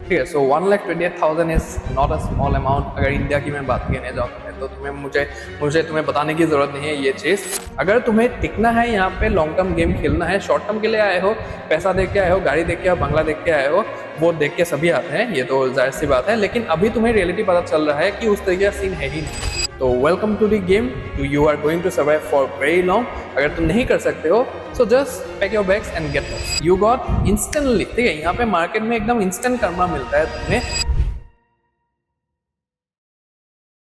ठीक है। सो 1,28,000 is not a small amount. अगर इंडिया की मैं बात करने जाऊँ तो तुम्हें मुझे तुम्हें बताने की ज़रूरत नहीं है ये चीज़। अगर तुम्हें टिकना है यहाँ पे, लॉन्ग टर्म गेम खेलना है, शॉर्ट टर्म के लिए आए हो, पैसा देख के आए हो, गाड़ी देख के आए हो, बंगला देख के आए हो, वो देख के सभी आते हैं, ये तो जाहिर सी बात है। लेकिन अभी तुम्हें रियलिटी पता चल रहा है कि उस तरीके का सीन है ही नहीं। तो welcome to the game, to you are going to survive for very long. अगर तुम नहीं कर सकते हो so just pack your bags and get lost. You got instantly, ठीक है, यहाँ पे मार्केट में एकदम इंस्टेंट कर्मा मिलता है तुम्हें।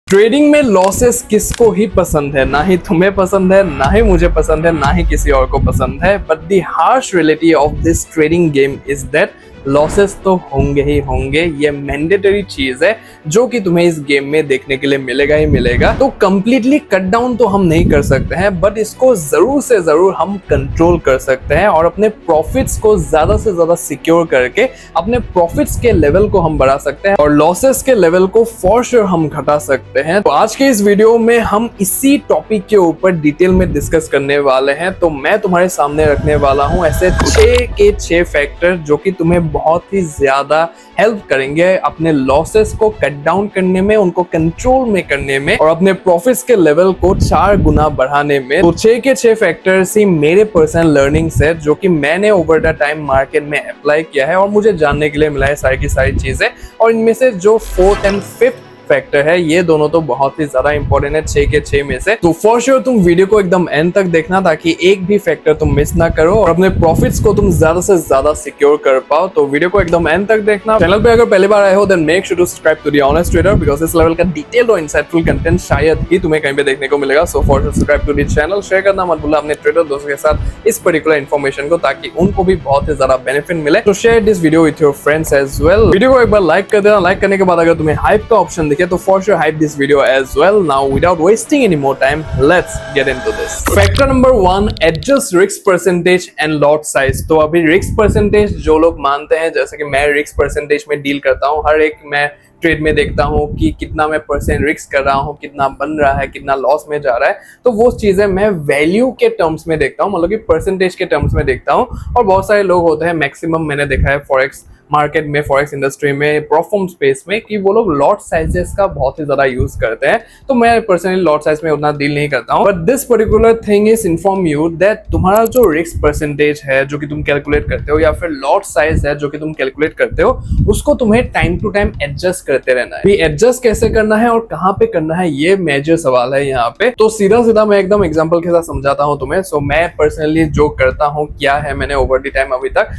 ट्रेडिंग में लॉसेस किसको ही पसंद है? ना ही तुम्हें पसंद है, ना ही मुझे पसंद है, ना ही किसी और को पसंद है। But the harsh reality of this trading game is that losses तो होंगे ही होंगे। ये मैंडेटरी चीज है जो कि तुम्हें इस गेम में देखने के लिए मिलेगा ही मिलेगा। तो कंप्लीटली कट डाउन तो हम नहीं कर सकते हैं, बट इसको जरूर से जरूर हम कंट्रोल कर सकते हैं और अपने प्रॉफिट्स को ज्यादा से ज्यादा सिक्योर करके अपने प्रॉफिट्स के लेवल को हम बढ़ा सकते हैं और लॉसेस के लेवल को फॉर श्योर हम घटा सकते हैं। तो आज के इस वीडियो में हम इसी टॉपिक के ऊपर डिटेल में डिस्कस करने वाले हैं। तो मैं तुम्हारे सामने रखने वाला हूं ऐसे 6 के 6 फैक्टर जो कि तुम्हें बहुत ही ज्यादा हेल्प करेंगे अपने लॉसेस को कट डाउन करने में, उनको कंट्रोल में करने में और अपने प्रॉफिट्स के लेवल को 4 गुना बढ़ाने में। तो 6 के 6 फैक्टर्स ही मेरे पर्सनल लर्निंग्स है जो कि मैंने ओवर द टाइम मार्केट में अप्लाई किया है और मुझे जानने के लिए मिला है सारी की सारी चीजें। और इनमें से जो 4th एंड 5th फैक्टर है, ये दोनों तो बहुत ही ज्यादा इंपॉर्टेंट है 6 के 6 में से। तो फॉर श्योर तुम वीडियो को एकदम एंड तक देखना ताकि एक भी फैक्टर तुम मिस ना करो और अपने प्रॉफिट्स को तुम ज्यादा से ज्यादा सिक्योर कर पाओ। तो वीडियो को एकदम एंड तक देखना। चैनल पे अगर पहली बार आए हो then make sure to subscribe to the Honest Trader, because इस लेवल का डिटेल्ड और इंसाइटफुल कंटेंट शायद ही तुम्हें कहीं पे देखने को मिलेगा। So for sure subscribe to the channel, share करना मत भूलना अपने ट्रेडर दोस्तों के साथ इस पर्टिकुलर इन्फॉर्मेशन को, ताकि उनको भी बहुत ही ज्यादा बेनिफिट मिले। तो share this video with your friends as well. Video को एक बार लाइक कर देना। लाइक करने के बाद अगर तुम्हें हाइप का ऑप्शन दिखे तो for sure this video as well. Now without wasting any more time, let's get into this. Factor number 1, adjust risk percentage and lot size. तो अभी risk percentage जो लोग मानते हैं, जैसे कि मैं risk percentage में डील करता हूँ, हर एक मैं ट्रेड में देखता हूँ कि कितना मैं परसेंट रिस्क कर रहा हूँ, कितना बन रहा है, कितना लॉस में जा रहा है। तो वो चीजें मैं वैल्यू के टर्म्स में देखता हूँ, मतलब कि परसेंटेज के टर्म्स में देखता हूँ। और बहुत सारे लोग होते हैं, मैक्सिमम मैंने देखा है फॉरेक्स मार्केट में, फॉरेक्स इंडस्ट्री में, प्रोफॉर्म स्पेस में, कि वो लोग लॉट साइजेस का बहुत ही ज्यादा यूज करते हैं। तो मैं पर्सनली लॉट साइज में उतना डील नहीं करता हूं। But this particular thing is inform you that तुम्हारा जो रिस्क परसेंटेज है जो कि तुम कैलकुलेट करते हो, या फिर लॉट साइज है जो कि तुम कैलकुलेट करते हो, उसको तुम्हें टाइम टू टाइम एडजस्ट करते रहना है। एडजस्ट कैसे करना है और कहाँ पे करना है, ये मेजर सवाल है यहाँ पे। तो सीधा सीधा मैं एकदम एग्जाम्पल के साथ समझाता हूँ तुम्हें। सो मैं पर्सनली जो करता हूँ क्या है, मैंने ओवर द टाइम अभी तक,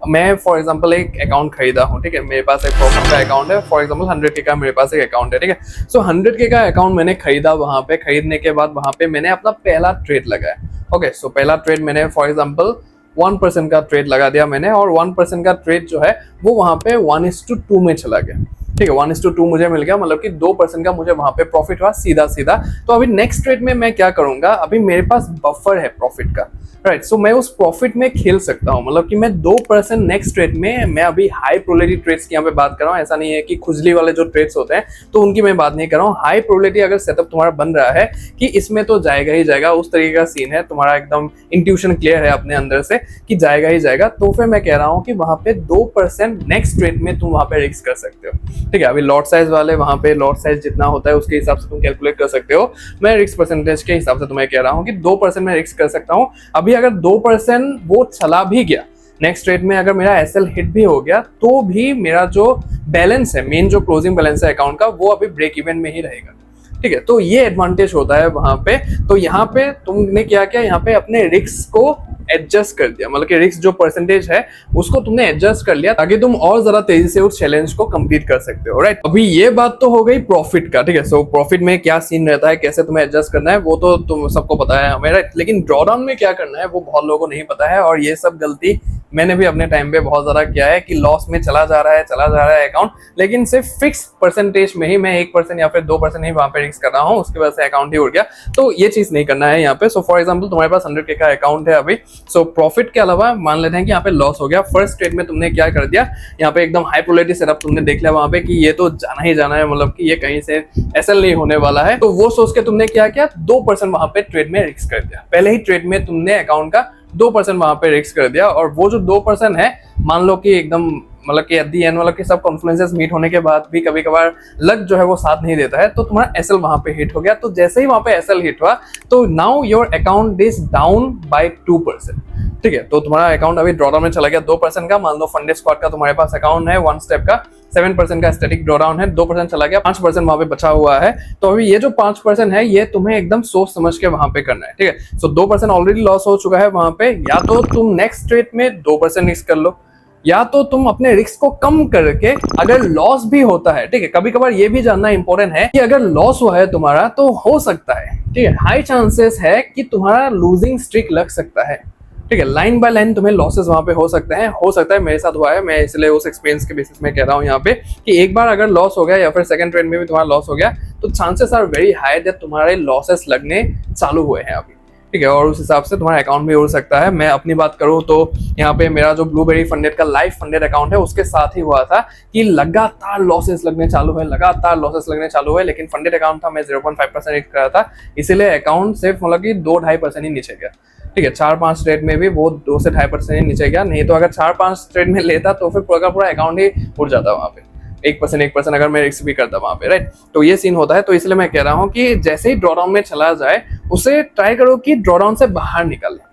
मैं फॉर एग्जाम्पल एक अकाउंट खरीदा हूँ, ठीक है, मेरे पास एक प्रॉफिट का अकाउंट है, फॉर एग्जांपल 100K का मेरे पास एक अकाउंट है, ठीक है। सो 100K का अकाउंट मैंने खरीदा, वहां पे खरीदने के बाद वहां पे मैंने अपना पहला ट्रेड लगाया। ओके, सो पहला ट्रेड मैंने फॉर एग्जांपल 1% का ट्रेड लगा दिया मैंने, और 1% का ट्रेड जो है वो वहां पे 1:2 में चला गया, ठीक है। 1:2 मुझे मिल गया, मतलब कि 2% का मुझे वहां पे प्रॉफिट हुआ सीधा सीधा। तो अभी नेक्स्ट ट्रेड में मैं क्या करूंगा, अभी मेरे पास बफर है प्रॉफिट का, राइट। सो मैं उस प्रॉफिट में खेल सकता हूं, मतलब कि मैं 2% नेक्स्ट ट्रेड में, मैं अभी हाई प्रोबेबिलिटी ट्रेड्स की यहाँ पे बात कर रहा हूँ, ऐसा नहीं है कि खुजली वाले जो ट्रेड्स होते हैं तो उनकी मैं बात नहीं कर रहा हूँ। हाई प्रोबेबिलिटी अगर सेटअप तुम्हारा बन रहा है कि इसमें तो जाएगा ही जाएगा, उस तरीके का सीन है, तुम्हारा एकदम इंट्यूशन क्लियर है अपने अंदर से कि जाएगा ही जाएगा, तो फिर मैं कह रहा हूँ कि वहां पे 2% नेक्स्ट ट्रेड में तुम वहां पे रिस्क कर सकते हो, ठीक है। अभी लॉट साइज वाले वहां पे लॉट साइज जितना होता है उसके हिसाब से तुम कैलकुलेट कर सकते हो। मैं रिस्क परसेंटेज के हिसाब से तुम्हें कह रहा हूँ कि 2% में रिस्क कर सकता हूँ। अभी अगर 2% वो चला भी गया नेक्स्ट ट्रेड में, अगर मेरा एसएल हिट भी हो गया, तो भी मेरा जो बैलेंस है, मेन जो क्लोजिंग बैलेंस है अकाउंट का, वो अभी ब्रेक इवन में ही रहेगा, ठीक है। तो ये एडवांटेज होता है वहां पे। तो यहाँ पे तुमने क्या किया, यहाँ पे अपने रिस्क को एडजस्ट कर दिया, मतलब कि रिस्क जो परसेंटेज है उसको तुमने एडजस्ट कर लिया ताकि तुम और ज्यादा तेजी से उस चैलेंज को कंप्लीट कर सकते हो, राइट। अभी ये बात तो हो गई प्रॉफिट का, ठीक है। सो प्रॉफिट में क्या सीन रहता है, कैसे तुम्हें एडजस्ट करना है, वो तो तुम सबको पता है हमें, राइट। लेकिन ड्रॉडाउन में क्या करना है वो बहुत लोगों को नहीं पता है, और ये सब गलती मैंने भी अपने टाइम पे बहुत ज्यादा किया है कि लॉस में चला जा रहा है अकाउंट, लेकिन सिर्फ फिक्स परसेंटेज में ही मैं 1% या फिर 2% ही वहां पे रिस्क कर रहा हूँ, उसकी वजह से अकाउंट ही उड़ गया। तो ये चीज नहीं करना है यहाँ पे। सो फॉर एग्जाम्पल तुम्हारे पास 100K का अकाउंट है अभी, सो प्रॉफिट के अलावा मान लेते हैं कि यहाँ पे लॉस हो गया। फर्स्ट ट्रेड में तुमने क्या कर दिया, यहाँ पे एकदम हाई प्रोबेबिलिटी सेटअप तुमने देख लिया वहां पे कि ये तो जाना ही जाना है, मतलब कि ये कहीं से एसएल नहीं होने वाला है। तो वो सोच के तुमने क्या किया, 2% वहां पे ट्रेड में रिस्क कर दिया। पहले ही ट्रेड में तुमने अकाउंट का 2% वहां पे रिस्क कर दिया, और वो जो 2% है मान लो कि एकदम मतलब कि एट दी एंड मतलब कि सब कॉन्फ्लुएंसेस मीट होने के बाद भी कभी कभार लक जो है वो साथ नहीं देता है, तो तुम्हारा एसएल वहां पे हिट हो गया। तो जैसे ही वहां पे एसएल हिट हुआ तो now your account is down by 2%। ठीक है, तो तुम्हारा अकाउंट अभी ड्रॉडाउन में चला गया 2% का। मान लो फंडे स्क्वाड का तुम्हारे पास अकाउंट है 1 स्टेप का, 7% का स्टैटिक ड्रॉडाउन है, 2% चला गया, 5% वहां पे बचा हुआ है। तो अभी ये जो 5% है ये तुम्हें एकदम सोच समझ के वहां पे करना है। ठीक है, सो 2% ऑलरेडी लॉस हो चुका है वहां पे। या तो तुम नेक्स्ट ट्रेड में 2% रिस्क कर लो, या तो तुम अपने रिस्क को कम करके, अगर लॉस भी होता है, ठीक है, कभी कभार ये भी जानना इंपॉर्टेंट है कि अगर लॉस हुआ है तुम्हारा तो हो सकता है, ठीक है, हाई चांसेस है कि तुम्हारा लूजिंग स्ट्रिक लग सकता है। ठीक है, लाइन बाय लाइन तुम्हें लॉसेस वहां पे हो सकते हैं, हो सकता है मेरे साथ हुआ है, मैं इसलिए उस एक्सपीरियंस के बेसिस में कह रहा हूँ यहाँ पे कि एक बार अगर लॉस हो गया या फिर सेकंड ट्रेड में भी तुम्हारा लॉस हो गया तो chances are very high that तुम्हारे लॉसेस लगने चालू हुए हैं अभी। ठीक है, और उस हिसाब से तुम्हारा अकाउंट भी उड़ सकता है। मैं अपनी बात करूं तो यहाँ पे मेरा जो ब्लूबेरी फंडेड का लाइव फंडेड अकाउंट है उसके साथ ही हुआ था कि लगातार लॉसेस लगने चालू हुए, लगातार लॉसेस लगने चालू हुए, लेकिन फंडेड अकाउंट था, मैं 0.5% रिस्क कर रहा था, इसीलिए अकाउंट सिर्फ मतलब कि 2-2.5% ही नीचे गया। ठीक है, 4-5 ट्रेड में भी वो 2 से 2.5% ही नीचे गया, नहीं तो अगर 4-5 ट्रेड में लेता तो फिर पूरा का पूरा अकाउंट ही उड़ जाता वहां पे, 1% अगर मैं रिस्क भी करता वहां पे, राइट। तो ये सीन होता है, तो इसलिए मैं कह रहा हूँ कि जैसे ही ड्रॉडाउन में चला जाए उसे ट्राई करो कि ड्रॉडाउन से बाहर निकले।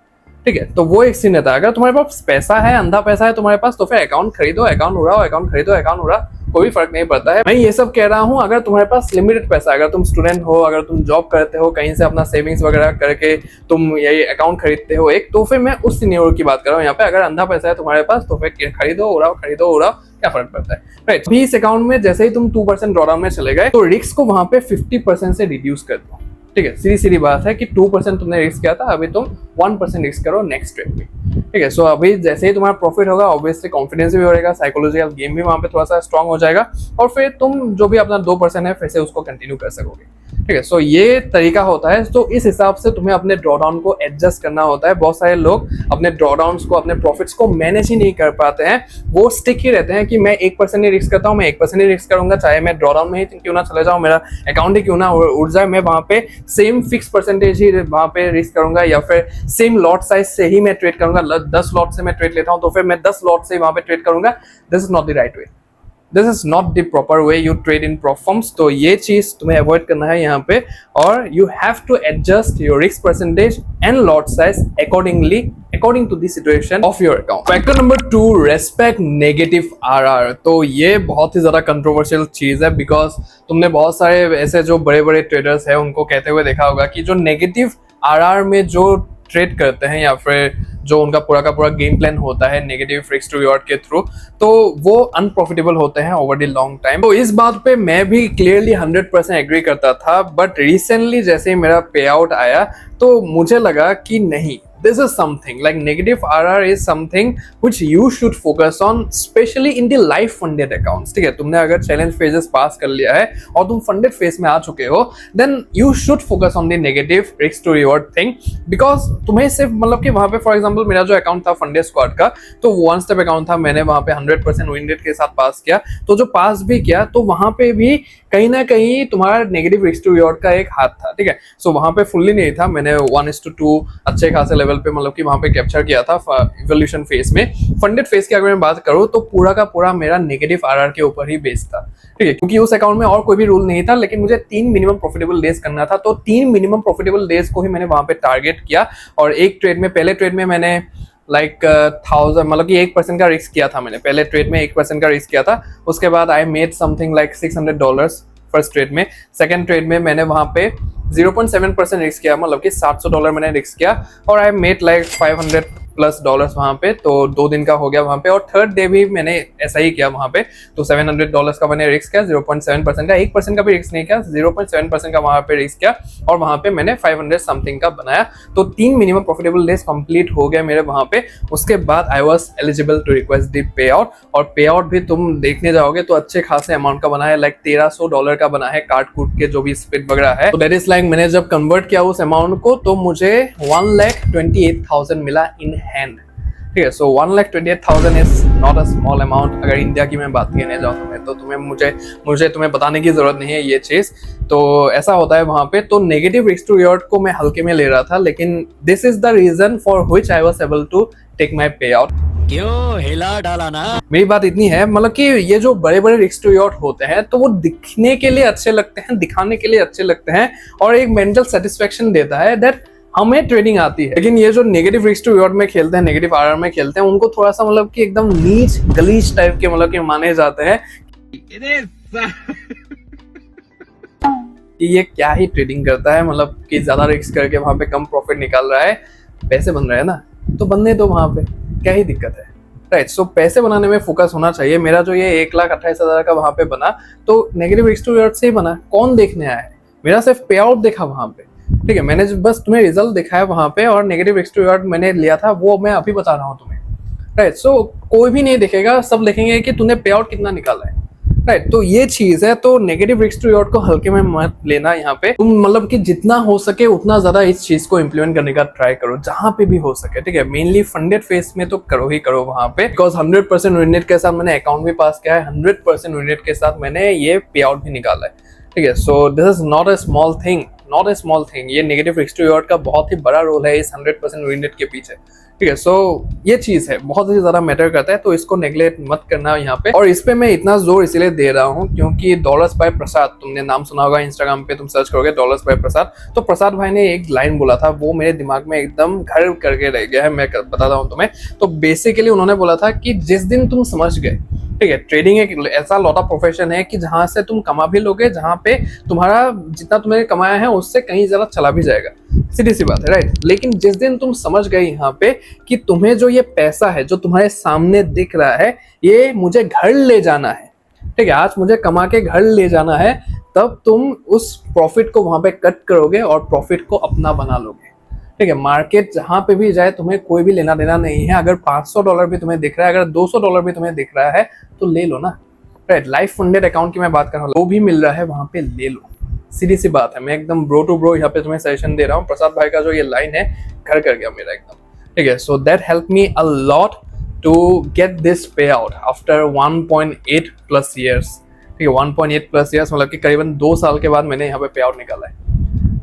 ठीक है, तो वो एक सीन रहता है। अगर तुम्हारे पास पैसा है, अंधा पैसा है तुम्हारे पास, तो फिर अकाउंट खरीदो, अकाउंट उड़ाओ, अकाउंट खरीदो, अकाउंट उड़ाओ, कोई फर्क नहीं पड़ता है। मैं ये सब कह रहा हूँ अगर तुम्हारे पास लिमिटेड पैसा, अगर तुम स्टूडेंट हो, अगर तुम जॉब करते हो, कहीं से अपना सेविंग्स वगैरह करके तुम ये अकाउंट खरीदते हो एक, तो फिर मैं उस सिनेरियो की बात कर रहा हूँ यहाँ पे। अगर अंधा पैसा है तुम्हारे पास तो फिर खरीदो उड़ाओ, खरीदो उड़ाओ, क्या फर्क पड़ता है, राइट। अभी इस अकाउंट में जैसे ही तुम 2% ड्रॉडाउन में चले गए तो रिस्क को वहां पे 50% से रिड्यूस कर दो। ठीक है, सीधी सीधी बात है कि 2% तुमने रिस्क किया था, अभी तुम 1% रिस्क करो नेक्स्ट ट्रेड में। ठीक है, सो अभी जैसे ही तुम्हारा प्रॉफिट होगा ऑब्वियसली कॉन्फिडेंस भी बढ़ेगा, साइकोलॉजिकल गेम भी वहां पे थोड़ा सा स्ट्रांग हो जाएगा और फिर तुम जो भी अपना 2% है फिर से उसको कंटिन्यू कर सकोगे। ठीक है, सो ये तरीका होता है। तो इस हिसाब से तुम्हें अपने ड्रॉडाउन को एडजस्ट करना होता है। बहुत सारे लोग अपने ड्रॉडाउन्स को, अपने प्रॉफिट्स को मैनेज ही नहीं कर पाते हैं, वो स्टिक ही रहते हैं कि मैं 1% ही रिस्क करता हूँ, मैं 1% ही रिस्क करूंगा, चाहे मैं ड्रॉडाउन में ही क्यों ना चले जाऊँ, मेरा अकाउंट ही क्यों ना उड़ जाए, मैं वहां पे सेम फिक्स परसेंटेज ही वहां पे रिस्क करूंगा, या फिर सेम लॉट साइज से ही मैं ट्रेड करूंगा। 10 लॉट से मैं ट्रेड लेता हूं तो फिर मैं 10 लॉट से वहां पे ट्रेड करूंगा। This is not the right way, this is not the proper way you trade in prop forms. तो ये चीज तुम्हें अवॉइड करना है यहाँ पे, और you have to adjust your risk percentage and lot size accordingly according to the situation of your account. Factor number 2, respect negative RR. तो ये बहुत ही ज्यादा कंट्रोवर्शियल चीज है, बिकॉज तुमने बहुत सारे ऐसे जो बड़े बड़े ट्रेडर्स हैं उनको कहते हुए देखा होगा कि जो नेगेटिव आरआर में जो ट्रेड करते हैं या फिर जो उनका पूरा का पूरा गेम प्लान होता है नेगेटिव रिस्क टू रिवॉर्ड के थ्रू, तो वो अनप्रॉफिटेबल होते हैं ओवर द लॉन्ग टाइम। तो इस बात पे मैं भी क्लियरली 100% एग्री करता था, बट रिसेंटली जैसे ही मेरा पे आउट आया तो मुझे लगा कि नहीं, this is something like negative RR is something which you should focus on, especially in the live funded accounts। ठीक है, तुमने अगर चैलेंज फेजेस पास कर लिया है और तुम फंडेड फेज में आ चुके हो, then you should focus on the negative risk to reward thing, because तुम्हें सिर्फ मतलब कि वहां पे फॉर एग्जांपल मेरा जो अकाउंट था फंडेड स्क्वाड का, तो 1 स्टेप अकाउंट था, मैंने वहां पे 100% विन रेट के साथ पास किया। तो जो पास भी किया तो वहां पे भी कहीं ना कहीं तुम्हारा नेगेटिव रिस्क टू रिवॉर्ड का एक हाथ था। ठीक है, सो वहां पे फुल्ली नहीं था, मैंने 1:2 अच्छे खासे लेवल पे मतलब कि वहां पे कैप्चर किया था इवोल्यूशन फेज में। फंडेड फेज की अगर मैं बात करूं तो पूरा का पूरा मेरा नेगेटिव आरआर के ऊपर ही बेस्ड था। ठीक है, क्योंकि उस अकाउंट में और कोई भी रूल नहीं था, लेकिन मुझे 3 मिनिमम प्रॉफिटेबल डेज करना था, तो 3 मिनिमम प्रॉफिटेबल डेज को ही मैंने वहां पे टारगेट किया। और एक ट्रेड में, पहले ट्रेड में मैंने लाइक 1000 मतलब कि 1% का रिस्क किया था, मैंने पहले ट्रेड में 1% का रिस्क किया था। उसके बाद I made something like $600 first trade में। सेकंड ट्रेड में मैंने वहां पे 0.7% रिस्क किया, मतलब कि $700 मैंने रिस्क किया, और आई मेड लाइक $500+ वहां पे, तो 2 दिन का हो गया वहां पे। और थर्ड डे भी मैंने ऐसा ही किया वहां पे, तो $700 का मैंने रिस्क किया, 0.7% का, 1% का भी रिस्क नहीं किया, 0.7% का वहां पे रिस्क किया, और वहां पे मैंने 500 समथिंग का बनाया। तो 3 मिनिमम प्रॉफिटेबल डेज कंप्लीट हो गए मेरे वहां पे। उसके बाद I was eligible to request the payout, और पे आउट भी तुम देखने जाओगे तो अच्छे खासे अमाउंट का बना है, लाइक $1300 का बना है काट कूट के जो भी स्प्लिट वगैरह है। तो दैट इज लाइक मैंने जब कन्वर्ट किया उस अमाउंट को तो मुझे 1,28,000 मिला इन हैंड। ठीक है, सो 1,28,000 is not a small amount. अगर इंडिया की मैं बात करने जाऊँ तो मुझे तुम्हें बताने की जरूरत नहीं है ये चीज। तो ऐसा होता है वहां पे। तो नेगेटिव रिस्क टू रिवॉर्ड को मैं हल्के में ले रहा था, लेकिन this is the reason for which I was able to take my payout. क्यों हिला डाला ना। मेरी बात इतनी है, मतलब कि ये जो बड़े बड़े रिस्क टू रिवॉर्ड होते हैं तो वो दिखने के लिए अच्छे लगते हैं, दिखाने के लिए अच्छे लगते हैं और एक मेंटल सेटिस्फेक्शन देता है दैट हमें ट्रेडिंग आती है। लेकिन ये जो नेगेटिव रिस्क टू रिवॉर्ड में खेलते हैं, नेगेटिव आरआर में खेलते हैं, उनको थोड़ा सा मतलब कि एकदम नीच गलीच टाइप के मतलब कि माने जाते हैं कि ये क्या ही ट्रेडिंग करता है, मतलब कि ज्यादा रिस्क करके वहां पे कम प्रॉफिट निकाल रहा है, पैसे बन रहे हैं ना तो बनने दो वहां पे, क्या ही दिक्कत है। राइट, सो पैसे बनाने में फोकस होना चाहिए। मेरा जो ये 1,28,000 का वहां पे बना तो नेगेटिव रिस्क टू रिवॉर्ड से ही बना। कौन देखने आया है, मेरा सिर्फ पे आउट देखा वहां पे, ठीक है, मैंने बस तुम्हें रिजल्ट दिखाया वहां पे और नेगेटिव रिस्क टू रिवॉर्ड मैंने लिया था वो मैं अभी बता रहा हूँ तुम्हें। राइट, सो कोई भी नहीं देखेगा, सब देखेंगे कि तूने पे आउट कितना निकाला है। राइट, तो ये चीज है। तो नेगेटिव रिस्क टू रिवॉर्ड को हल्के में मत लेना। यहाँ पे तुम मतलब कि जितना हो सके उतना ज्यादा इस चीज को इंप्लीमेंट करने का ट्राई करो जहां पे भी हो सके, ठीक है। मेनली फंडेड फेस में तो करो ही करो वहां पे, बिकॉज 100% विन रेट के साथ मैंने अकाउंट भी पास किया है, 100% विन रेट के साथ मैंने ये पे आउट भी निकाला है, ठीक है। So this is not a small thing, not a small thing. ये नेगेटिव रिस्क टू रिवॉर्ड का बहुत ही बड़ा रोल है इस 100% विन रेट के पीछे, ठीक है। सो ये चीज है, बहुत ही ज्यादा मैटर करता है, तो इसको नेग्लेक्ट मत करना यहाँ पे। और इस पे मैं इतना जोर इसलिए दे रहा हूँ क्योंकि डॉलर्स बाय प्रसाद, तुमने नाम सुना होगा, इंस्टाग्राम पे तुम सर्च करोगे डॉलर्स बाय प्रसाद, तो प्रसाद भाई ने एक लाइन बोला था, वो मेरे दिमाग में एकदम घर करके रह गया है, मैं बताता हूँ तुम्हें। तो बेसिकली उन्होंने बोला था कि जिस दिन तुम समझ गए, ठीक है, ट्रेडिंग एक ऐसा लॉट ऑफ प्रोफेशन है कि जहां से तुम कमा भी लोगे, जहां पे तुम्हारा जितना तुमने कमाया है उससे कहीं ज्यादा चला भी जाएगा, सीधी सी बात है, राइट। लेकिन जिस दिन तुम समझ गए यहाँ पे कि तुम्हें जो ये पैसा है जो तुम्हारे सामने दिख रहा है ये मुझे घर ले जाना है, ठीक है, आज मुझे कमा के घर ले जाना है, तब तुम उस प्रॉफिट को वहां पे कट करोगे और प्रॉफिट को अपना बना लोगे, ठीक है। मार्केट जहां पे भी जाए तुम्हें कोई भी लेना देना नहीं है। अगर $500 भी तुम्हें दिख रहा है, अगर $200 भी तुम्हें दिख रहा है तो ले लो ना, राइट। लाइफ फंडेड अकाउंट की मैं बात कर रहा हूँ, वो भी मिल रहा है वहां पे, ले लो, सीधी सी बात है। मैं एकदम ब्रो टू ब्रो यहाँ पे तुम्हें सजेशन दे रहा हूँ। प्रसाद भाई का जो ये लाइन है घर कर गया मेरा एकदम, ठीक है। So that help me a lot to get this payout after 1.8+ years, ठीक है। 1.8+ ईयर्स मतलब कि करीबन 2 साल के बाद मैंने यहाँ पे आउट निकाला है,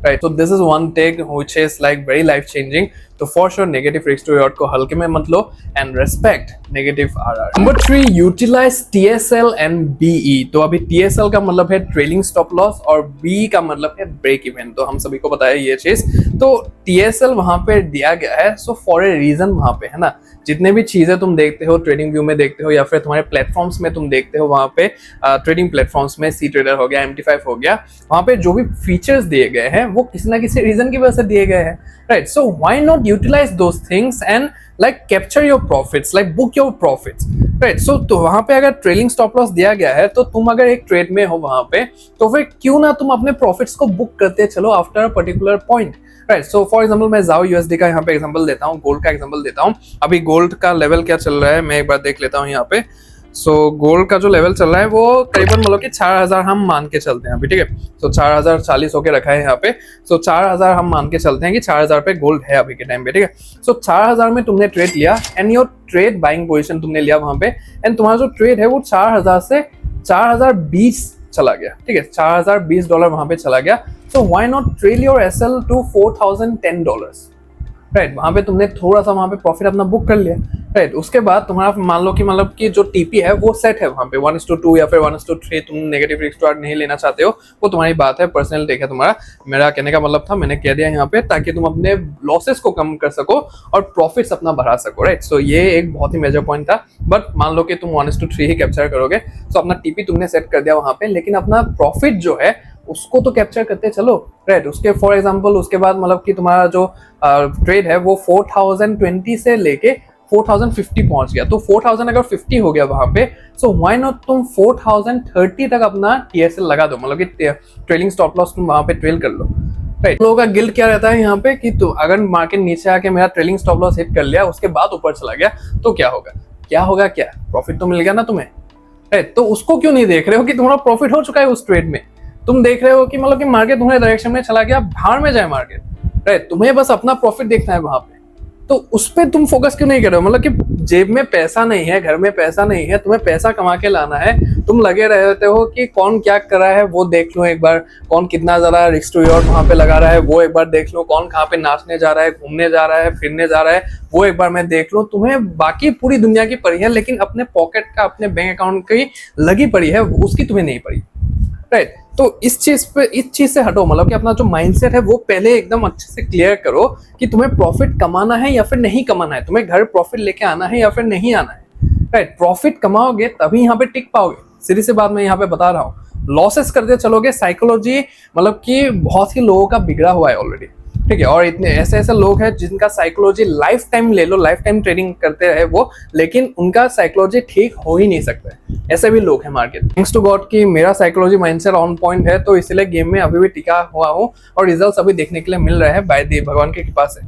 right? So this is one take which is like very life changing. तो for sure negative risk to reward को हल्के में मत लो and respect negative RR. Number 3, utilize TSL and BE. तो अभी TSL का मतलब है ट्रेलिंग स्टॉप लॉस और BE का मतलब है ब्रेक इवन। तो हम सभी को पता है ये चीज। तो TSL वहां पे दिया गया है सो फॉर ए रीजन वहां पे, है ना। जितने भी चीजें तुम देखते हो ट्रेडिंग व्यू में देखते हो या फिर तुम्हारे प्लेटफॉर्म्स में तुम देखते हो, वहां पे ट्रेडिंग प्लेटफॉर्म्स में सी ट्रेडर हो गया, MT5 हो गया, वहां पे जो भी फीचर्स दिए गए हैं वो किसी ना किसी रीजन की वजह से दिए गए हैं, right. So why not utilize those things and like capture your profits, like book your profits, right. So तो वहां पे अगर ट्रेलिंग स्टॉप लॉस दिया गया है तो तुम अगर एक ट्रेड में हो वहां पे, तो फिर क्यों ना तुम अपने प्रॉफिट्स को बुक करते चलो after a particular point, right. So for example मैं जाओ USD का यहाँ पे एग्जांपल देता हूँ, गोल्ड का एग्जांपल देता हूँ। अभी गोल्ड का लेवल क्या चल रहा है मैं एक बार देख लेता हूँ यहाँ पे। सो गोल्ड का जो लेवल चल रहा है वो करीबन मतलब कि 4,000 हम मान के चलते हैं अभी, ठीक है। सो 4,040 होके रखा है यहाँ पे। सो 4,000 हम मान के चलते हैं कि 4,000 पे गोल्ड है अभी के टाइम पे, ठीक है। सो 4,000 में तुमने ट्रेड लिया and your trade buying position तुमने लिया वहां पे, एंड तुम्हारा जो ट्रेड है वो 4,000 से 4,020 चला गया, ठीक है। $4,020 वहां पे चला गया। So why not trail your SL to $4,010, right. वहां पे तुमने थोड़ा सा वहां पे प्रॉफिट अपना बुक कर लिया, राइट। उसके बाद तुम्हारा मान लो कि मतलब कि जो TP है वो सेट है वहां पे 1:2 या फिर 1:3। तुम नेगेटिव रिस्क टू नहीं लेना चाहते हो वो तुम्हारी बात है, पर्सनल टेक है तुम्हारा। मेरा कहने का मतलब था, मैंने कह दिया यहाँ पे ताकि तुम अपने लॉसेस को कम कर सको और प्रॉफिट्स अपना बढ़ा सको, राइट। सो ये एक बहुत ही मेजर पॉइंट था। बट मान लो कि तुम 1:3 ही कैप्चर करोगे, सो अपना TP तुमने सेट कर दिया वहां पे, लेकिन अपना प्रॉफिट जो है उसको तो कैप्चर करते चलो, राइट। उसके फॉर एग्जांपल उसके बाद मतलब कि तुम्हारा जो ट्रेड है वो 4,020 से लेके 4,050 पहुंच गया। तो 4,000 अगर 50 हो गया वहां पे, सो व्हाई नॉट तुम 4,030 तक अपना TSL लगा दो, मतलब कि ट्रेलिंग स्टॉप लॉस तुम वहां पे ट्रेल कर लो, राइट। लोगों का गिल्ट क्या रहता है यहाँ पे कि तो अगर मार्केट नीचे आके मेरा ट्रेलिंग स्टॉप लॉस हिट कर लिया उसके बाद ऊपर चला गया तो क्या होगा, क्या होगा, क्या प्रॉफिट तो मिल गया ना तुम्हें, राइट। तो उसको क्यों नहीं देख रहे हो कि तुम्हारा प्रॉफिट हो चुका है उस ट्रेड में। तुम देख रहे हो कि मतलब कि मार्केट तुम्हारे डायरेक्शन में चला गया, बाहर में जाए मार्केट, राइट। तुम्हें बस अपना प्रॉफिट देखना है वहां पे, तो उस पर तुम फोकस क्यों नहीं कर रहे हो? मतलब कि जेब में पैसा नहीं है, घर में पैसा नहीं है, तुम्हें पैसा कमा के लाना है, तुम लगे रहते हो कि कौन क्या कर रहा है वो देख लो एक बार, कौन कितना ज्यादा रिस्क टू रिवॉर्ड वहां पे लगा रहा है वो एक बार देख लो, कौन कहाँ पे नाचने जा रहा है, घूमने जा रहा है, फिरने जा रहा है वो एक बार मैं देख लो। तुम्हें बाकी पूरी दुनिया की पड़ी है, लेकिन अपने पॉकेट का, अपने बैंक अकाउंट की लगी पड़ी है, उसकी तुम्हें नहीं पड़ी, राइट? तो इस चीज से हटो, मतलब कि अपना जो माइंडसेट है वो पहले एकदम अच्छे से क्लियर करो कि तुम्हें प्रॉफिट कमाना है या फिर नहीं कमाना है, तुम्हें घर प्रॉफिट लेके आना है या फिर नहीं आना है, राइट? प्रॉफिट कमाओगे तभी यहाँ पे टिक पाओगे, सीधी सी बात मैं यहाँ पे बता रहा हूँ। लॉसेस करते चलोगे, साइकोलॉजी मतलब कि बहुत ही लोगों का बिगड़ा हुआ है ऑलरेडी, ठीक है? और इतने ऐसे ऐसे लोग हैं जिनका साइकोलॉजी लाइफ टाइम ले लो, लाइफ टाइम ट्रेडिंग करते रहे वो, लेकिन उनका साइकोलॉजी ठीक हो ही नहीं सकता। ऐसे भी लोग हैं मार्केट। थैंक्स टू गॉड कि मेरा साइकोलॉजी माइंडसेट ऑन पॉइंट है, तो इसलिए गेम में अभी भी टिका हुआ हूँ और रिजल्ट्स अभी देखने के लिए मिल रहे हैं बाय दी भगवान की कृपा से,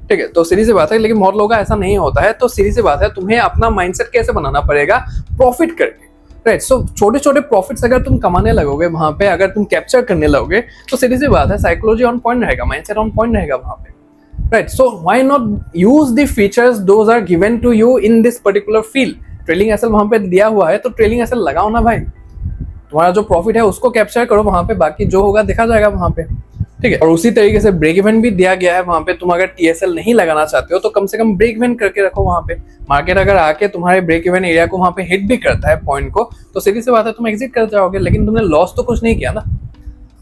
ठीक है? तो सीधी सी बात है, लेकिन बहुत लोगों का ऐसा नहीं होता है। तो सीधी सी बात है, तुम्हें अपना माइंडसेट कैसे बनाना पड़ेगा? प्रॉफिट करके, राइट? सो छोटे छोटे प्रॉफिट्स अगर तुम कमाने लगोगे वहां पे, अगर तुम कैप्चर करने लगोगे, तो सीधी सी बात है साइकोलॉजी ऑन पॉइंट रहेगा, माइंडसेट ऑन पॉइंट रहेगा वहां पे, right? So why not use the features those are given to you in this particular field? Trailing SL वहां पे दिया हुआ है, तो ट्रेलिंग एसएल लगाओ ना भाई, तुम्हारा जो प्रॉफिट है उसको कैप्चर करो वहां पे, बाकी जो होगा देखा जाएगा वहां पे, ठीक है? और उसी तरीके से ब्रेक इवन भी दिया गया है वहां पे। तुम अगर टीएसएल नहीं लगाना चाहते हो तो कम से कम ब्रेक इवन करके रखो वहां पे। मार्केट अगर आके तुम्हारे ब्रेक इवन एरिया को वहां पे हिट भी करता है पॉइंट को, तो सीधी सी बात है तुम एग्जिट कर जाओगे, लेकिन तुमने लॉस तो कुछ नहीं किया ना,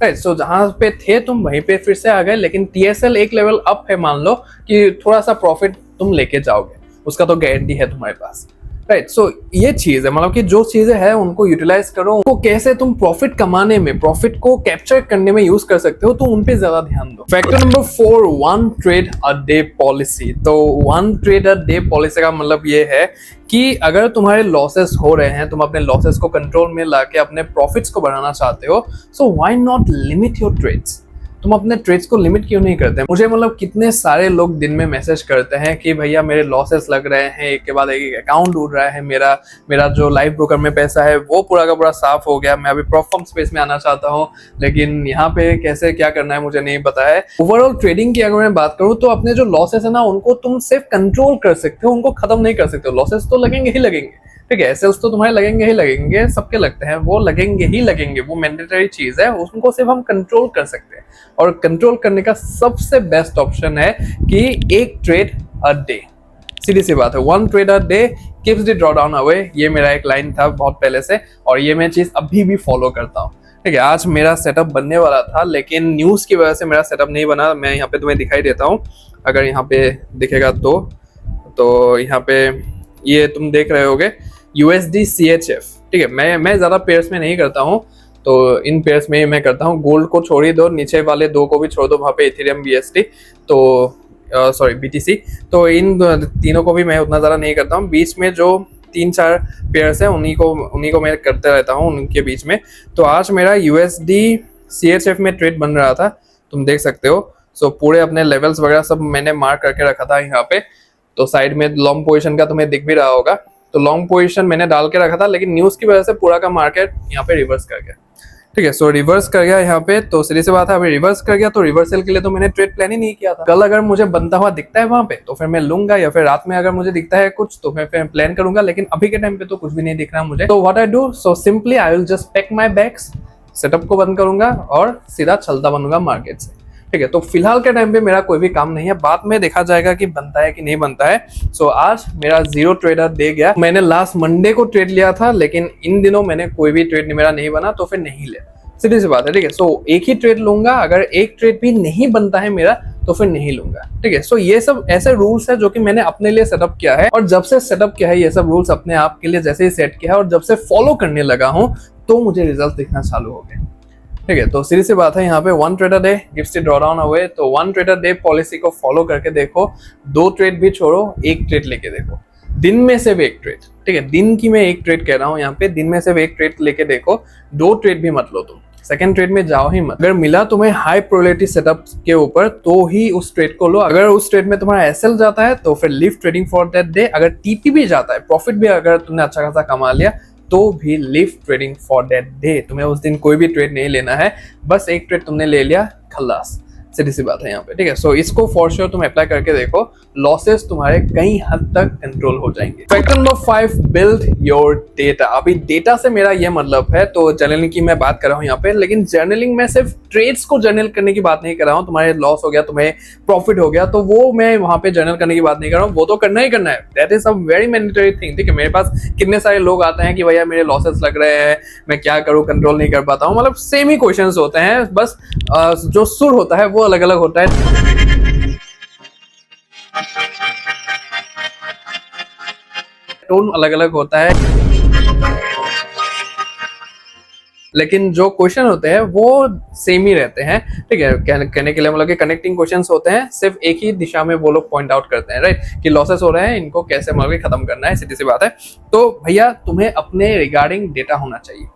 राइट? सो जहां पे थे तुम वहीं पे फिर से आ गए, लेकिन टीएसएल एक लेवल अप है, मान लो कि थोड़ा सा प्रॉफिट तुम लेके जाओगे, उसका तो गारंटी है तुम्हारे पास, राइट? सो ये चीज है, मतलब कि जो चीजें हैं उनको यूटिलाइज करो, उनको कैसे तुम प्रॉफिट कमाने में, प्रॉफिट को कैप्चर करने में यूज कर सकते हो, तो उन पे ज्यादा ध्यान दो। Factor number 4, one trade a day policy. तो one trade a day policy का मतलब ये है कि अगर तुम्हारे लॉसेस हो रहे हैं, तुम अपने लॉसेस को कंट्रोल में लाके अपने प्रॉफिट्स को बढ़ाना चाहते हो, so why not limit your trades? तुम अपने ट्रेड्स को लिमिट क्यों नहीं करते? मुझे मतलब कितने सारे लोग दिन में मैसेज करते हैं कि भैया मेरे लॉसेस लग रहे हैं, एक के बाद एक अकाउंट उड़ रहा है, मेरा जो लाइव ब्रोकर में पैसा है वो पूरा का पूरा साफ हो गया, मैं अभी प्रॉफिट स्पेस में आना चाहता हूँ, लेकिन यहाँ पे कैसे क्या करना है मुझे नहीं पता है। ओवरऑल ट्रेडिंग की अगर मैं बात करूँ तो अपने जो लॉसेस है ना उनको तुम सिर्फ कंट्रोल कर सकते हो, उनको खत्म नहीं कर सकते हो। लॉसेस तो लगेंगे ही लगेंगे, ठीक है? एसएल्स तो तुम्हारे लगेंगे ही लगेंगे, सबके लगते हैं, वो लगेंगे ही लगेंगे, वो मैंडेटरी चीज है, उनको सिर्फ हम कंट्रोल कर सकते हैं। और कंट्रोल करने का सबसे बेस्ट ऑप्शन है कि एक ट्रेड अ डे। सीधी सी बात है, one trade a day keeps the drawdown away. ये मेरा एक लाइन था बहुत पहले से, और ये मैं चीज अभी भी फॉलो करता हूँ, ठीक है? आज मेरा सेटअप बनने वाला था, लेकिन न्यूज की वजह से मेरा सेटअप नहीं बना। मैं यहाँ पे तुम्हें दिखाई देता हूँ, अगर यहाँ पे दिखेगा तो यहाँ पे ये तुम देख रहे होगे USD CHF, ठीक है? मैं ज्यादा पेयर्स में नहीं करता हूँ, तो इन पेयर्स में मैं करता हूँ। गोल्ड को छोड़ ही दो, नीचे वाले दो को भी छोड़ दो, वहाँ पे इथेरियम BST, तो सॉरी BTC, तो इन तीनों को भी मैं उतना ज़्यादा नहीं करता हूँ। बीच में जो 3-4 पेयर्स हैं उन्हीं को मैं करते रहता हूँ, उनके बीच में। तो आज मेरा USD CHF में ट्रेड बन रहा था, तुम देख सकते हो। सो पूरे अपने लेवल्स वगैरह सब मैंने मार्क करके रखा था यहाँ पे। तो साइड में लॉन्ग पोजीशन का तुम्हें दिख भी रहा होगा, तो लॉन्ग पोजीशन मैंने डाल के रखा था, लेकिन न्यूज़ की वजह से पूरा का मार्केट यहाँ पे रिवर्स कर गया, ठीक है? सो रिवर्स कर गया यहाँ पे, तो सीधी सी बात है, अभी रिवर्स कर गया तो रिवर्सल के लिए तो मैंने ट्रेड प्लान ही नहीं किया था। कल अगर मुझे बनता हुआ दिखता है वहां पे तो फिर मैं लूंगा, या फिर रात में अगर मुझे दिखता है कुछ तो मैं फिर प्लान करूंगा, लेकिन अभी के टाइम पे तो कुछ भी नहीं दिख रहा मुझे। तो what I do, so simply I will just pack my bags, setup को बंद करूंगा और सीधा चलता बनूंगा मार्केट से, ठीक है? तो फिलहाल के टाइम पे मेरा कोई भी काम नहीं है, बाद में देखा जाएगा कि बनता है कि नहीं बनता है। सो आज मेरा 0 ट्रेडर दे गया। मैंने लास्ट मंडे को ट्रेड लिया था, लेकिन इन दिनों मैंने कोई भी ट्रेड मेरा नहीं बना, तो फिर नहीं लिया, सीधी सी बात है, ठीक है? सो एक ही ट्रेड लूंगा, अगर एक ट्रेड भी नहीं बनता है मेरा तो फिर नहीं लूंगा, ठीक है? सो ये सब ऐसे रूल्स है जो कि मैंने अपने लिए सेटअप किया है, और जब से सेटअप किया है ये सब रूल्स अपने आप के लिए, जैसे ही सेट किया है और जब से फॉलो करने लगा हूं, तो मुझे रिजल्ट दिखना चालू हो गए, ठीक है? तो सीधी सी बात है, यहाँ पे one trade a day gives the drawdown away. तो one trade a day policy को फॉलो करके देखो, 2 ट्रेड भी छोड़ो, एक ट्रेड लेके देखो, दिन में सिर्फ एक ट्रेड, ठीक है? दिन की मैं एक ट्रेड कह रहा हूँ यहाँ पे, दिन में सिर्फ एक ट्रेड लेके देखो, 2 ट्रेड भी मत लो तुम, सेकंड ट्रेड में जाओ ही मत। अगर मिला तुम्हें हाई प्रोबेबिलिटी सेटअप के ऊपर तो ही उस ट्रेड को लो। अगर उस ट्रेड में तुम्हारा एसएल जाता है तो फिर leave trading for that day. अगर टीपी भी जाता है, प्रॉफिट भी अगर तुमने अच्छा खासा कमा लिया, तो भी leave trading for that day. तुम्हें उस दिन कोई भी ट्रेड नहीं लेना है, बस एक ट्रेड तुमने ले लिया, खल्लास, सीधी सी बात है यहाँ पे, ठीक है। सो इसको फॉर श्योर तुम अप्लाई करके देखो, लॉसेस तुम्हारे कई हद तक कंट्रोल हो जाएंगे। Factor number 5, build your data. अभी डेटा से मेरा ये मतलब है, तो जर्नलिंग की मैं बात कर रहा हूँ यहाँ पे, लेकिन जर्नलिंग में सिर्फ ट्रेड्स को जर्नल करने की बात नहीं कर रहा हूँ। तुम्हारे लॉस हो गया, तुम्हें प्रॉफिट हो गया, तो वो मैं वहां पे जर्नल करने की बात नहीं कर रहा हूँ, वो तो करना ही करना है। That is a very mandatory thing, ठीक है। मेरे पास कितने सारे लोग आते हैं कि भैया मेरे लॉसेस लग रहे हैं, मैं क्या करूँ, कंट्रोल नहीं कर पाता हूँ। मतलब सेम ही क्वेश्चंस होते हैं, बस जो सुर होता है वो अलग अलग होता है, टोन अलग अलग होता है, लेकिन जो क्वेश्चन होते हैं वो सेम ही रहते हैं, ठीक है। कहने के लिए मतलब कि कनेक्टिंग क्वेश्चंस होते हैं, सिर्फ एक ही दिशा में वो लोग पॉइंट आउट करते हैं, राइट, कि लॉसेस हो रहे हैं, इनको कैसे मतलब कि खत्म करना है, सीधी सी बात है। तो भैया तुम्हें अपने रिगार्डिंग डेटा होना चाहिए,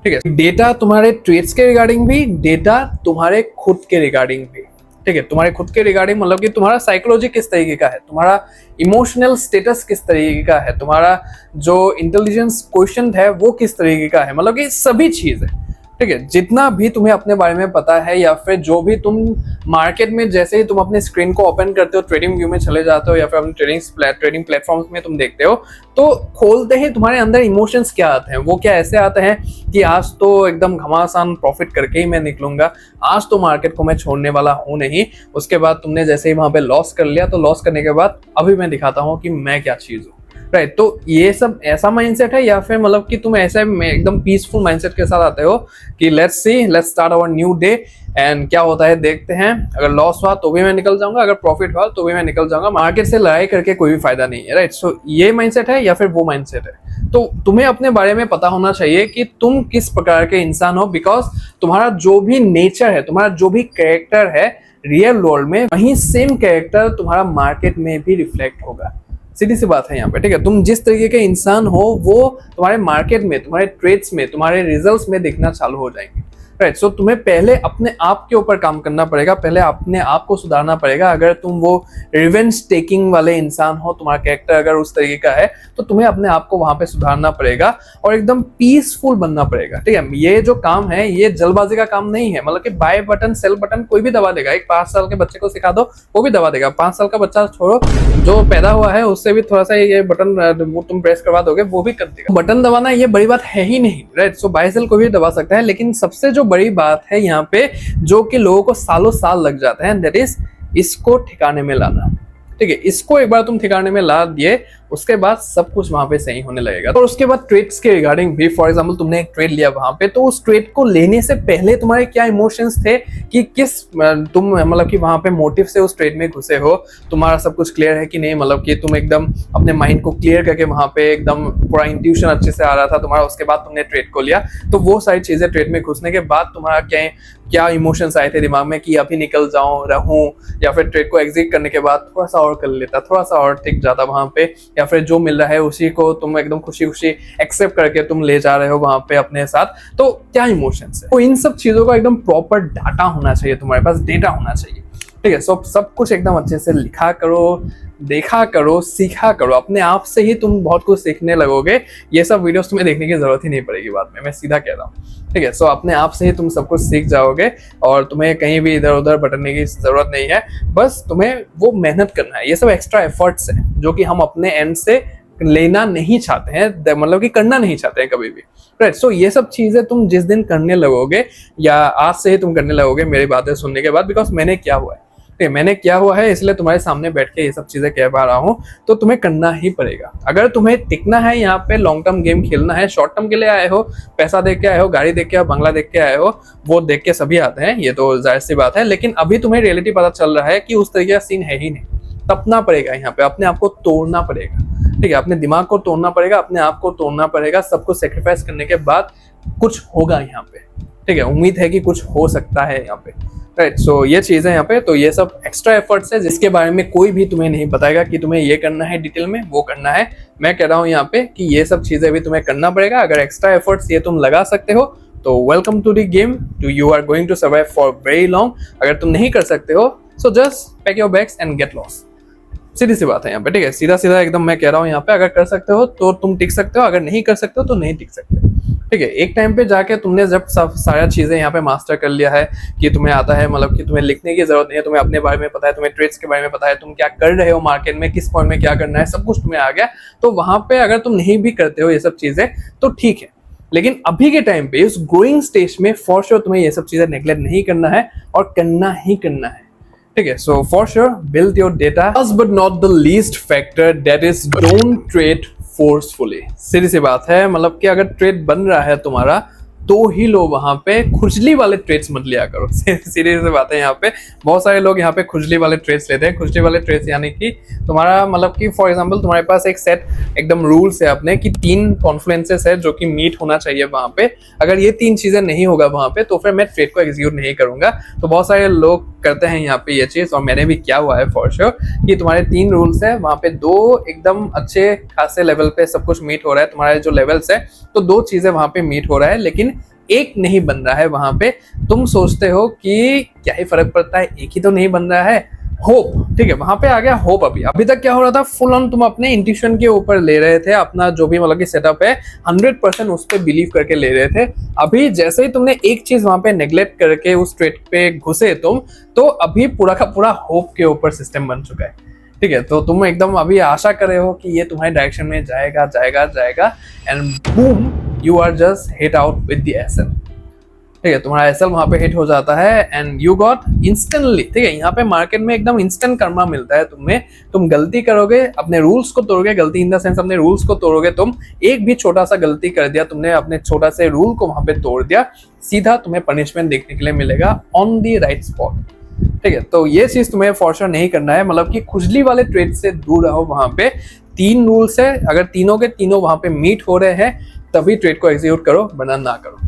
ठीक है। डेटा तुम्हारे ट्रेड्स के रिगार्डिंग भी, डेटा तुम्हारे खुद के रिगार्डिंग भी, ठीक है। तुम्हारे खुद के रिगार्डिंग मतलब कि तुम्हारा साइकोलॉजी किस तरीके का है, तुम्हारा इमोशनल स्टेटस किस तरीके का है, तुम्हारा जो इंटेलिजेंस क्वेश्चन है वो किस तरीके का है, मतलब कि सभी चीज है, ठीक है। जितना भी तुम्हें अपने बारे में पता है, या फिर जो भी तुम मार्केट में जैसे ही तुम अपने स्क्रीन को ओपन करते हो, ट्रेडिंग व्यू में चले जाते हो, या फिर अपने ट्रेडिंग प्लेटफॉर्म्स में तुम देखते हो, तो खोलते ही तुम्हारे अंदर इमोशंस क्या आते हैं, वो क्या ऐसे आते हैं कि आज तो एकदम घमासान प्रॉफिट करके ही मैं निकलूंगा, आज तो मार्केट को मैं छोड़ने वाला हूं नहीं। उसके बाद तुमने जैसे ही वहां पे लॉस कर लिया, तो लॉस करने के बाद अभी मैं दिखाता हूं कि मैं क्या चीज हूँ, राइट। तो ये सब ऐसा माइंडसेट है, या फिर मतलब कि तुम ऐसे एकदम पीसफुल माइंडसेट के साथ आते हो कि let's start our new day and क्या होता है देखते हैं, अगर लॉस हुआ तो भी मैं निकल जाऊंगा, अगर प्रॉफिट हुआ तो भी मैं निकल जाऊंगा, मार्केट से लड़ाई करके कोई भी फायदा नहीं है, राइट। सो ये माइंडसेट है या फिर वो माइंडसेट है। तो तुम्हें अपने बारे में पता होना चाहिए कि तुम किस प्रकार के इंसान हो, बिकॉज तुम्हारा जो भी नेचर है, तुम्हारा जो भी कैरेक्टर है रियल वर्ल्ड में, वही सेम कैरेक्टर तुम्हारा मार्केट में भी रिफ्लेक्ट होगा। सीधी सी बात है यहाँ पे, ठीक है। तुम जिस तरीके के इंसान हो वो तुम्हारे मार्केट में, तुम्हारे ट्रेड्स में, तुम्हारे रिजल्ट्स में दिखना चालू हो जाएंगे, राइट। सो तुम्हें पहले अपने आप के ऊपर काम करना पड़ेगा, पहले अपने आप को सुधारना पड़ेगा। अगर तुम वो रिवेंज टेकिंग वाले इंसान हो, तुम्हारा कैरेक्टर अगर उस तरीके का है, तो तुम्हें अपने आप को वहां पे सुधारना पड़ेगा और एकदम पीसफुल बनना पड़ेगा, ठीक है। ये जो काम है ये जल्दबाजी का काम नहीं है, मतलब कि बाय बटन सेल बटन कोई भी दबा देगा। एक 5 साल के बच्चे को सिखा दो, वो भी दबा देगा। 5 साल का बच्चा छोड़ो, जो पैदा हुआ है उससे भी थोड़ा सा ये बटन वो तुम प्रेस करवा दोगे, वो भी कर देगा। बटन दबाना ये बड़ी बात है ही नहीं, राइट। सो बाय सेल कोई भी दबा सकता है, लेकिन सबसे जो बड़ी बात है यहाँ पे, जो कि लोगों को सालों साल लग जाते हैं, दैट इज इसको ठिकाने में लाना, ठीक है। इसको एक बार तुम ठिकाने में ला दिए, उसके बाद सब कुछ वहां पे सही होने लगेगा। और उसके बाद ट्रेड्स के रिगार्डिंग भी, फॉर एग्जांपल तुमने एक ट्रेड लिया वहां पे, तो उस ट्रेड को लेने से पहले तुम्हारे क्या इमोशंस थे, कि किस तुम मतलब कि वहां पे मोटिव से उस ट्रेड में घुसे हो, तुम्हारा सब कुछ क्लियर है कि नहीं, मतलब कि तुम एकदम अपने माइंड को क्लियर करके वहां पे एकदम पूरा इंट्यूशन अच्छे से आ रहा था तुम्हारा, उसके बाद तुमने ट्रेड को लिया। तो वो सारी चीजें ट्रेड में घुसने के बाद तुम्हारा क्या इमोशंस आए थे दिमाग में, कि अभी निकल जाऊं, रहूं, या फिर ट्रेड को एग्जिट करने के बाद थोड़ा सा और कर लेता, थोड़ा सा और टिक जाता वहां पे, या फिर जो मिल रहा है उसी को तुम एकदम खुशी खुशी एक्सेप्ट करके तुम ले जा रहे हो वहां पे अपने साथ। तो क्या इमोशंस है, तो इन सब चीजों का एकदम प्रॉपर डाटा होना चाहिए, तुम्हारे पास डेटा होना चाहिए, ठीक है। सब कुछ एकदम अच्छे से लिखा करो, देखा करो, सीखा करो, अपने आप से ही तुम बहुत कुछ सीखने लगोगे। ये सब वीडियोस तुम्हें देखने की जरूरत ही नहीं पड़ेगी बाद में, मैं सीधा कह रहा हूँ, ठीक है। सो अपने आप से ही तुम सब कुछ सीख जाओगे और तुम्हें कहीं भी इधर उधर भटकने की जरूरत नहीं है, बस तुम्हें वो मेहनत करना है। ये सब एक्स्ट्रा एफर्ट्स है जो कि हम अपने एंड से लेना नहीं चाहते हैं, मतलब कि करना नहीं चाहते हैं कभी भी, राइट। सो ये सब चीजें तुम जिस दिन करने लगोगे, या आज से ही तुम करने लगोगे मेरी बातें सुनने के बाद, बिकॉज मैंने क्या हुआ है, ठीक है, मैंने क्या हुआ है, इसलिए तुम्हारे सामने बैठ के ये सब चीजें कह पा रहा हूँ। तो तुम्हें करना ही पड़ेगा अगर तुम्हें टिकना है यहाँ पे, लॉन्ग टर्म गेम खेलना है। शॉर्ट टर्म के लिए आए हो, पैसा देख के आए हो, गाड़ी देख के आए हो, बंगला देख के आए हो, वो देख के सभी आते हैं, ये तो जाहिर सी बात है। लेकिन अभी तुम्हें रियलिटी पता चल रहा है कि उस तरीके का सीन है ही नहीं। तपना पड़ेगा यहाँ पे, अपने आप को तोड़ना पड़ेगा, ठीक है। अपने दिमाग को तोड़ना पड़ेगा, अपने आप को तोड़ना पड़ेगा। सब कुछ सेक्रीफाइस करने के बाद कुछ होगा यहाँ पे, ठीक है। उम्मीद है कि कुछ हो सकता है यहाँ पे, राइट। सो ये चीज है यहाँ पे। तो ये सब एक्स्ट्रा एफर्ट्स है जिसके बारे में कोई भी तुम्हें नहीं बताएगा कि तुम्हें ये करना है डिटेल में, वो करना है। मैं कह रहा हूँ यहाँ पे कि ये सब चीजें भी तुम्हें करना पड़ेगा। अगर एक्स्ट्रा एफर्ट्स ये तुम लगा सकते हो तो welcome to the game, to you are going to survive for very long. अगर तुम नहीं कर सकते हो, so just pack your bags and get lost. सीधी सी बात है यहाँ पे, ठीक है। सीधा सीधा एकदम मैं कह रहा हूँ यहाँ पे। अगर कर सकते हो तो तुम टिक सकते हो, अगर नहीं कर सकते हो तो नहीं टिक सकते, ठीक है। एक टाइम पे जाके तुमने जब सब सारा चीजें यहाँ पे मास्टर कर लिया है कि तुम्हें आता है, मतलब कि तुम्हें लिखने की जरूरत नहीं है, तुम्हें अपने बारे में पता है, तुम्हें ट्रेड्स के बारे में पता है, तुम क्या कर रहे हो मार्केट में, किस पॉइंट में क्या करना है, सब कुछ तुम्हें आ गया। तो वहां पे अगर तुम नहीं भी करते हो ये सब चीजें तो ठीक है, लेकिन अभी के टाइम पे इस ग्रोइंग स्टेज में फॉर श्योर तुम्हें ये सब चीजें नेग्लेक्ट नहीं करना है और करना ही करना है। ठीक है। So for sure build your data. Last but not the least factor that is don't trade forcefully. सीधी सी बात है, मतलब कि अगर ट्रेड बन रहा है तुम्हारा तो ही लो वहां पे खुजली वाले ट्रेड्स मत लिया करो। सीधी सी बात है, यहाँ पे बहुत सारे लोग यहाँ पे खुजली वाले ट्रेड्स लेते हैं। खुजली वाले ट्रेड्स यानी कि तुम्हारा मतलब कि फॉर एग्जांपल तुम्हारे पास एक सेट एकदम रूल्स है अपने कि 3 कॉन्फ्लुएंसेस है जो कि मीट होना चाहिए वहां पे। अगर ये 3 चीजें नहीं होगा वहां पे तो फिर मैं ट्रेड को एग्जीक्यूट नहीं करूंगा। तो बहुत सारे लोग करते हैं यहाँ पे ये चीज, और मैंने भी किया हुआ है फॉर श्योर कि तुम्हारे 3 रूल्स है, वहां पे 2 एकदम अच्छे खासे लेवल पे सब कुछ मीट हो रहा है, तुम्हारे जो लेवल्स है तो 2 चीजें वहां पे मीट हो रहा है, लेकिन एक नहीं बन रहा है वहां पे। तुम सोचते हो कि क्या ही फर्क पड़ता है, एक ही तो नहीं बन रहा है, होप। ठीक है, वहां पे आ गया होप। अभी तक क्या हो रहा था, फुल ऑन तुम अपने इंट्यूशन के ऊपर ले रहे थे, अपना जो भी मतलब कि सेटअप है 100% उस पर बिलीव करके ले रहे थे। अभी जैसे ही तुमने एक चीज वहां पे नेग्लेक्ट करके उस ट्रेड पे घुसे तुम, तो अभी पूरा का पूरा होप के ऊपर सिस्टम बन चुका है। ठीक है, तो तुम एकदम अभी आशा कर रहे हो कि ये तुम्हारे डायरेक्शन में जाएगा जाएगा जाएगा, and boom you are just hit out with the SL. ठीक है, तुम्हारा एसएल वहां पे हिट हो जाता है एंड यू गॉट इंस्टेंटली। ठीक है, यहाँ पे मार्केट में एकदम इंस्टेंट कर्मा मिलता है तुम्हें। तुम गलती करोगे, अपने रूल्स को तोड़ोगे, गलती इन द सेंस अपने रूल्स को तोड़ोगे, तुम एक भी छोटा सा गलती कर दिया, तुमने अपने छोटा से रूल को वहां पे तोड़ दिया, सीधा तुम्हें पनिशमेंट देखने के लिए मिलेगा ऑन द राइट स्पॉट। ठीक है, तो ये चीज तुम्हें फॉर श्योर नहीं करना है, मतलब कि खुजली वाले ट्रेड से दूर रहो। वहां पे 3 रूल्स है, अगर तीनों के तीनों वहां पे मीट हो रहे हैं तभी ट्रेड को एग्जीक्यूट करो, वरना ना करो।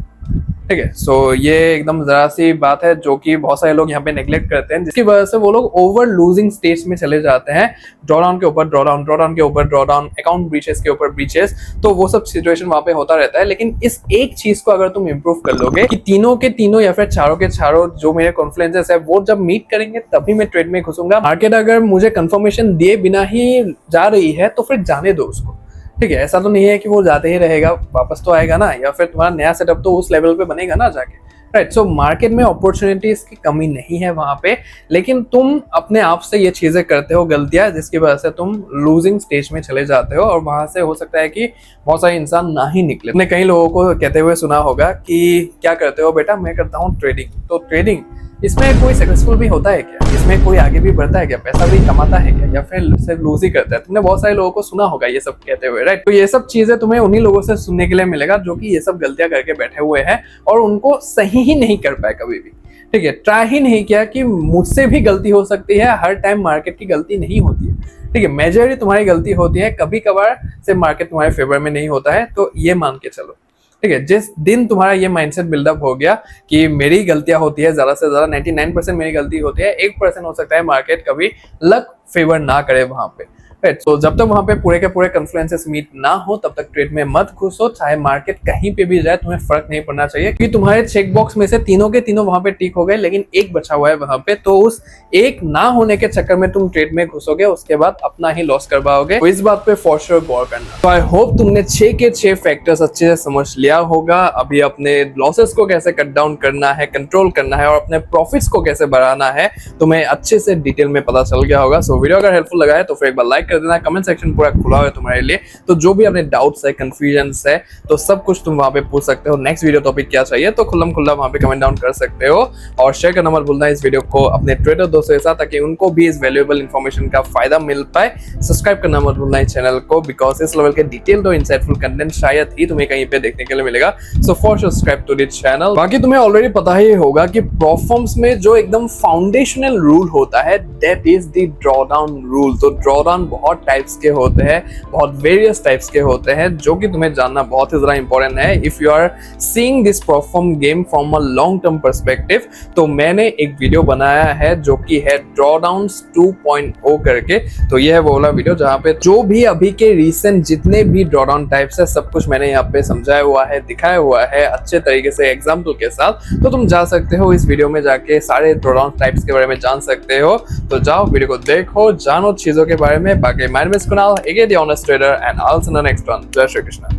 ठीक है, सो ये एकदम जरा सी बात है जो कि बहुत सारे लोग यहाँ पे नेग्लेक्ट करते हैं, जिसकी वजह से वो लोग ओवर लूजिंग स्टेज में चले जाते हैं। ड्रॉडाउन के ऊपर ड्रॉडाउन, ड्रॉडाउन के ऊपर ड्रॉडाउन, अकाउंट ब्रीचेस के ऊपर ब्रीचेस, तो वो सब सिचुएशन वहां पे होता रहता है। लेकिन इस एक चीज को अगर तुम इंप्रूव कर लोगे कि तीनों के तीनों या फिर चारों के चारों जो मेरे कॉन्फ्लुएंसेस है वो जब मीट करेंगे तभी मैं ट्रेड में घुसूंगा। मार्केट अगर मुझे कंफर्मेशन दिए बिना ही जा रही है तो फिर जाने दो उसको। ठीक है, ऐसा तो नहीं है कि वो जाते ही रहेगा, वापस तो आएगा ना, या फिर तुम्हारा नया सेटअप तो उस लेवल पे बनेगा ना जाके। राइट, सो मार्केट में अपॉर्चुनिटीज की कमी नहीं है वहां पे, लेकिन तुम अपने आप से ये चीजें करते हो गलतियां, जिसकी वजह से तुम लूजिंग स्टेज में चले जाते हो, और वहां से हो सकता है कि बहुत सारे इंसान ना ही निकले। तुमने कई लोगों को कहते हुए सुना होगा कि क्या करते हो बेटा, मैं करता हूँ ट्रेडिंग। तो ट्रेडिंग, इसमें कोई सक्सेसफुल भी होता है क्या? इसमें कोई आगे भी बढ़ता है क्या? पैसा भी कमाता है क्या? या फिर सिर्फ लूज ही करता है? तुमने बहुत सारे लोगों को सुना होगा ये सब कहते हुए, राइट? तो ये सब चीजें तुम्हें उन्हीं लोगों से सुनने के लिए मिलेगा जो कि ये सब गलतियां करके बैठे हुए हैं और उनको सही ही नहीं कर पाए कभी भी। ठीक है, ट्राई ही नहीं किया कि मुझसे भी गलती हो सकती है, हर टाइम मार्केट की गलती नहीं होती है। ठीक है, मेजॉरिटी तुम्हारी गलती होती है, कभी कभार से मार्केट तुम्हारे फेवर में नहीं होता है, तो ये मान के चलो। ठीक है, जिस दिन तुम्हारा ये माइंडसेट बिल्डअप हो गया कि मेरी गलतियां होती है, ज्यादा से ज्यादा 99% मेरी गलती होती है, 1% हो सकता है मार्केट कभी लक फेवर ना करे वहां पे। राइट, तो जब तक वहां पे पूरे के पूरे कॉन्फ्लुएंसेस मीट ना हो तब तक ट्रेड में मत घुसो, चाहे मार्केट कहीं पे भी जाए, तुम्हें फर्क नहीं पड़ना चाहिए कि तुम्हारे चेक बॉक्स में से तीनों के तीनों वहां पे टिक हो गए, लेकिन एक बचा हुआ है वहां पे, तो उस एक ना होने के चक्कर में तुम ट्रेड में घुसोगे, उसके बाद अपना ही लॉस करवाओगे। तो इस बात पे फॉर श्योर गौर करना। तो आई होप तुमने 6 के 6 फैक्टर्स अच्छे से समझ लिया होगा। अभी अपने लॉसेस को कैसे कट डाउन करना है, कंट्रोल करना है, और अपने प्रॉफिट्स को कैसे बढ़ाना है तुम्हें अच्छे से डिटेल में पता चल गया होगा। सो वीडियो अगर हेल्पफुल लगा है तो फिर एक बार लाइक कर देना, कमेंट सेक्शन पूरा खुला है तुम्हारे लिए, तो जो भी अपने डाउट्स है, कंफ्यूजन्स है, तो सब कुछ तुम वहां पे पूछ सकते हो। नेक्स्ट वीडियो टॉपिक क्या चाहिए तो खुल्लम खुल्ला वहां पे कमेंट डाउन कर सकते हो, और शेयर करना मत भूलना इस वीडियो को अपने ट्रेडर दोस्तों के साथ, ताकि उनको भी इस वैल्यूएबल इंफॉर्मेशन का फायदा मिल पाए। सब्सक्राइब करना मत भूलना इस चैनल को, बिकॉज इस लेवल के डिटेल्ड और इंसाइटफुल कंटेंट शायद ही तुम्हें कहीं पे देखने के लिए मिलेगा। So for subscribe to this channel. बाकी तुम्हें ऑलरेडी पता ही होगा कि प्रोफॉर्म्स में जो एकदम फाउंडेशनल रूल होता है that is the drawdown rule. तो ड्रॉडाउन बहुत टाइप्स के होते हैं, बहुत वेरियस टाइप्स के होते हैं, जो कि तुम्हें जानना बहुत ही ज्यादा इंपॉर्टेंट है if you are seeing this perform game from a long term perspective. तो मैंने एक वीडियो बनाया है जो कि है ड्रॉडाउन्स 2.0 करके। तो ये है वो वाला वीडियो जहां पे जो भी अभी के रिसेंट जितने भी ड्रॉडाउन टाइप्स है सब कुछ मैंने यहाँ पे समझाया हुआ है, दिखाया हुआ है अच्छे तरीके से एग्जाम्पल के साथ। तो तुम जा सकते हो इस वीडियो में जाके सारे ड्रॉडाउन टाइप्स के बारे में जान सकते हो। तो जाओ वीडियो को देखो, जानो चीजों के बारे में। बाकी my name is Kunal, again the honest trader, and I'll see you in the next one. Jai Shri Krishna.